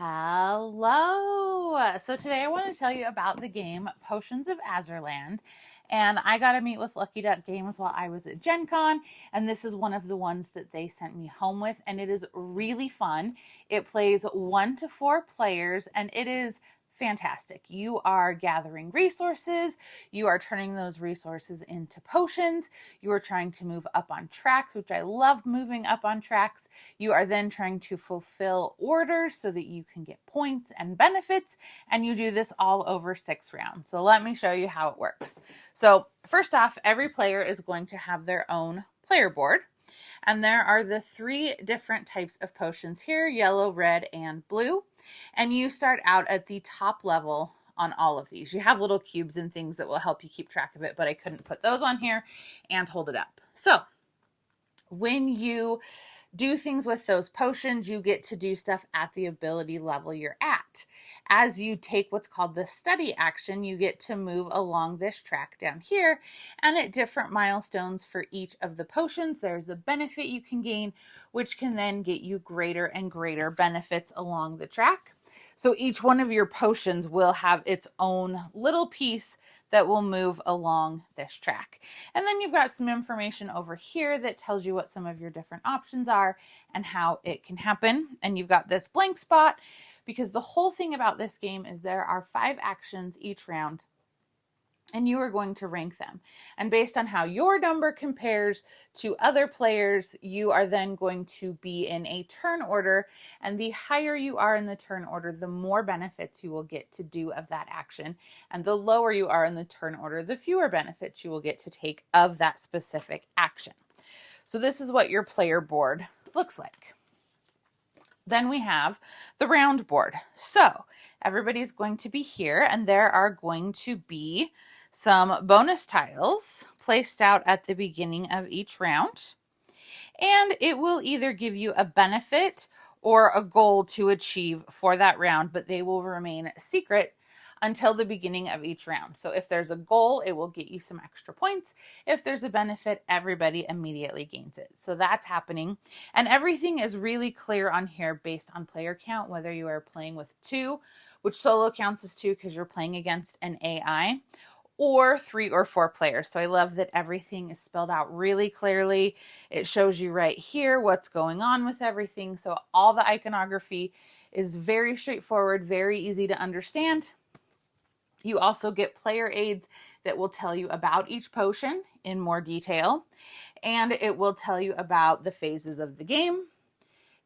Hello. So today I want to tell you about the game Potions of Azerland. And I got to meet with Lucky Duck Games while I was at Gen Con. And this is one of the ones that they sent me home with. And it is really fun. It plays 1 to 4 players and it is fantastic. You are gathering resources. You are turning those resources into potions. You are trying to move up on tracks, which I love moving up on tracks. You are then trying to fulfill orders so that you can get points and benefits. And you do this all over 6 rounds. So let me show you how it works. So first off, every player is going to have their own player board. And there are the 3 different types of potions here, yellow, red, and blue. And you start out at the top level on all of these. You have little cubes and things that will help you keep track of it, but I couldn't put those on here and hold it up. So when you do things with those potions, you get to do stuff at the ability level you're at. As you take what's called the study action, you get to move along this track down here, and at different milestones for each of the potions, there's a benefit you can gain, which can then get you greater and greater benefits along the track. So each one of your potions will have its own little piece that will move along this track. And then you've got some information over here that tells you what some of your different options are and how it can happen. And you've got this blank spot because the whole thing about this game is there are 5 actions each round and you are going to rank them. And based on how your number compares to other players, you are then going to be in a turn order. And the higher you are in the turn order, the more benefits you will get to do of that action. And the lower you are in the turn order, the fewer benefits you will get to take of that specific action. So this is what your player board looks like. Then we have the round board. So everybody's going to be here and there are going to be some bonus tiles placed out at the beginning of each round. And it will either give you a benefit or a goal to achieve for that round, but they will remain secret until the beginning of each round. So if there's a goal, it will get you some extra points. If there's a benefit, everybody immediately gains it. So that's happening. And everything is really clear on here based on player count, whether you are playing with 2, which solo counts as 2 because you're playing against an AI, or 3 or 4 players. So I love that everything is spelled out really clearly. It shows you right here what's going on with everything. So all the iconography is very straightforward, very easy to understand. You also get player aids that will tell you about each potion in more detail. And it will tell you about the phases of the game,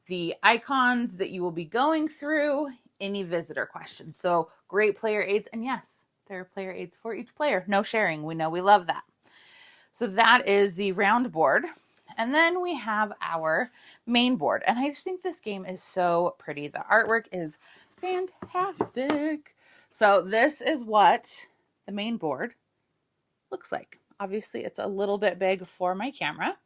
the icons that you will be going through, any visitor questions. So great player aids. And yes, there are player aids for each player. No sharing. We know we love that. So that is the round board. And then we have our main board. And I just think this game is so pretty. The artwork is fantastic. So this is what the main board looks like. Obviously, it's a little bit big for my camera,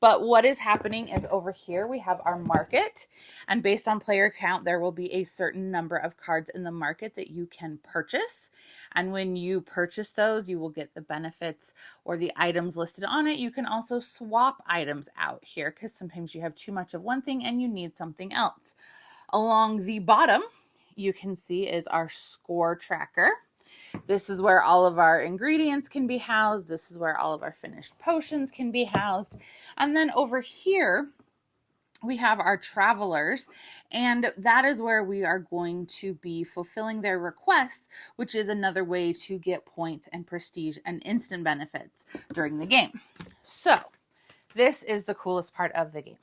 but what is happening is over here, we have our market, and based on player count, there will be a certain number of cards in the market that you can purchase. And when you purchase those, you will get the benefits or the items listed on it. You can also swap items out here because sometimes you have too much of one thing and you need something else. Along the bottom, you can see is our score tracker. This is where all of our ingredients can be housed. This is where all of our finished potions can be housed. And then over here, we have our travelers, and that is where we are going to be fulfilling their requests, which is another way to get points and prestige and instant benefits during the game. So this is the coolest part of the game.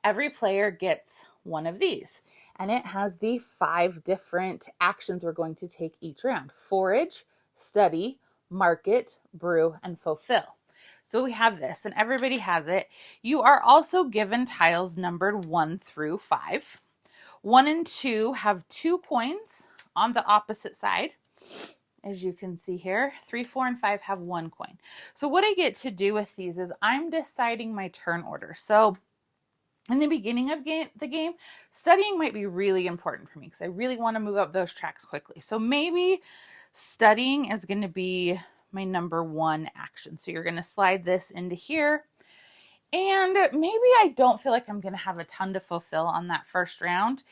Every player gets one of these, and it has the 5 different actions we're going to take each round: forage, study, market, brew, and fulfill. So we have this, and everybody has it. You are also given tiles numbered 1 through 5. 1 and 2 have 2 coins on the opposite side. As you can see here, 3, 4, and 5 have 1 coin. So what I get to do with these is I'm deciding my turn order. So in the beginning of the game, studying might be really important for me because I really want to move up those tracks quickly. So maybe studying is going to be my number 1 action. So you're going to slide this into here. And maybe I don't feel like I'm going to have a ton to fulfill on that first round.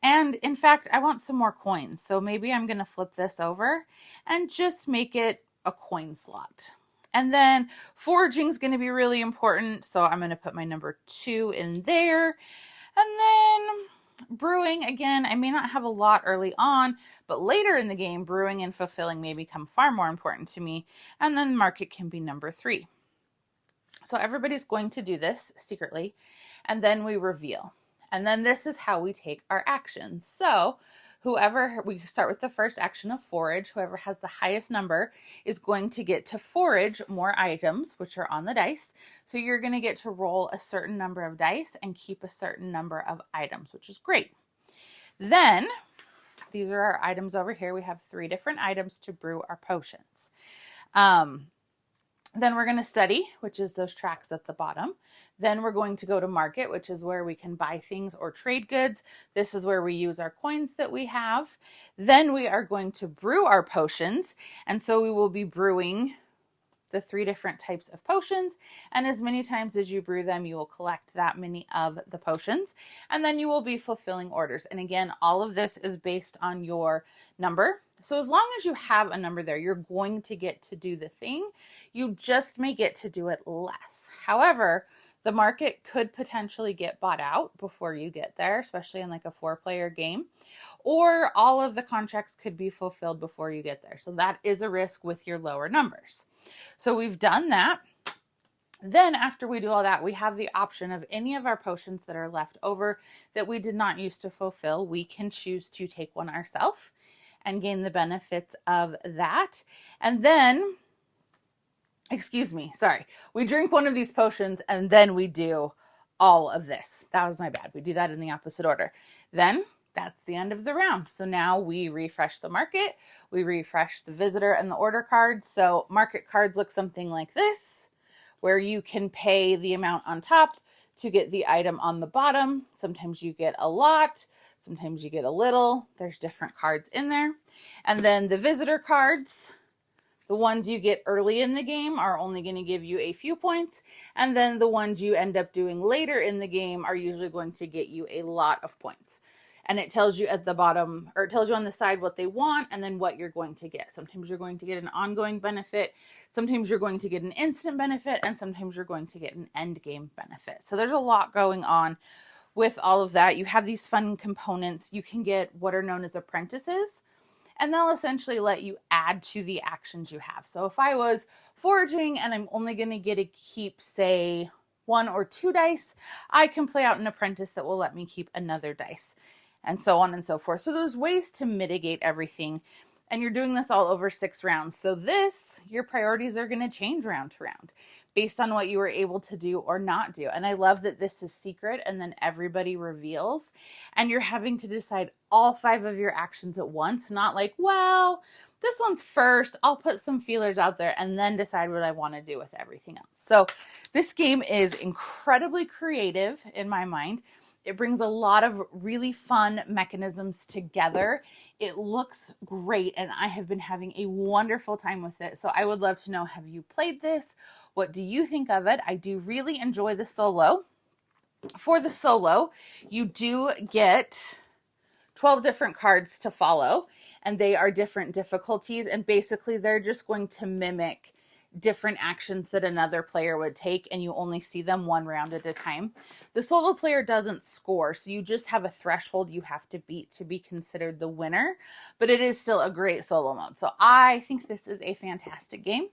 And in fact, I want some more coins. So maybe I'm going to flip this over and just make it a coin slot. And then foraging is going to be really important. So I'm going to put my number 2 in there. And then brewing, again, I may not have a lot early on, but later in the game, brewing and fulfilling may become far more important to me. And then market can be number 3. So everybody's going to do this secretly. And then we reveal. And then this is how we take our actions. So we start with the first action of forage. Whoever has the highest number is going to get to forage more items, which are on the dice. So you're going to get to roll a certain number of dice and keep a certain number of items, which is great. Then these are our items over here. We have 3 different items to brew our potions. Then we're going to study, which is those tracks at the bottom. Then we're going to go to market, which is where we can buy things or trade goods. This is where we use our coins that we have. Then we are going to brew our potions. And so we will be brewing the 3 different types of potions. And as many times as you brew them, you will collect that many of the potions. And then you will be fulfilling orders. And again, all of this is based on your number. So as long as you have a number there, you're going to get to do the thing. You just may get to do it less. However, the market could potentially get bought out before you get there, especially in like a 4-player game, or all of the contracts could be fulfilled before you get there. So that is a risk with your lower numbers. So we've done that. Then after we do all that, we have the option of any of our potions that are left over that we did not use to fulfill. We can choose to take one ourselves and gain the benefits of that. And then, we drink one of these potions and then we do all of this. That was my bad. We do that in the opposite order. Then that's the end of the round. So now we refresh the market, we refresh the visitor and the order cards. So market cards look something like this, where you can pay the amount on top to get the item on the bottom. Sometimes you get a lot, sometimes you get a little. There's different cards in there. And then the visitor cards, the ones you get early in the game are only going to give you a few points. And then the ones you end up doing later in the game are usually going to get you a lot of points. And it tells you at the bottom, or it tells you on the side what they want and then what you're going to get. Sometimes you're going to get an ongoing benefit. Sometimes you're going to get an instant benefit. And sometimes you're going to get an end game benefit. So there's a lot going on with all of that. You have these fun components. You can get what are known as apprentices, and they'll essentially let you add to the actions you have. So if I was foraging and I'm only going to get to keep, say, 1 or 2 dice, I can play out an apprentice that will let me keep another dice, and so on and so forth. So there's ways to mitigate everything. And you're doing this all over 6 rounds. So your priorities are going to change round to round based on what you were able to do or not do. And I love that this is secret and then everybody reveals. And you're having to decide all 5 of your actions at once. Not like, well, this one's first. I'll put some feelers out there and then decide what I want to do with everything else. So this game is incredibly creative in my mind. It brings a lot of really fun mechanisms together. It looks great, and I have been having a wonderful time with it. So I would love to know, have you played this? What do you think of it? I do really enjoy the solo. For the solo, you do get 12 different cards to follow, and they are different difficulties, and basically they're just going to mimic different actions that another player would take, and you only see them 1 round at a time. The solo player doesn't score, so you just have a threshold you have to beat to be considered the winner, but it is still a great solo mode. So I think this is a fantastic game.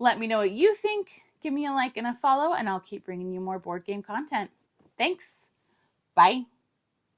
Let me know what you think. Give me a like and a follow, and I'll keep bringing you more board game content. Thanks. Bye.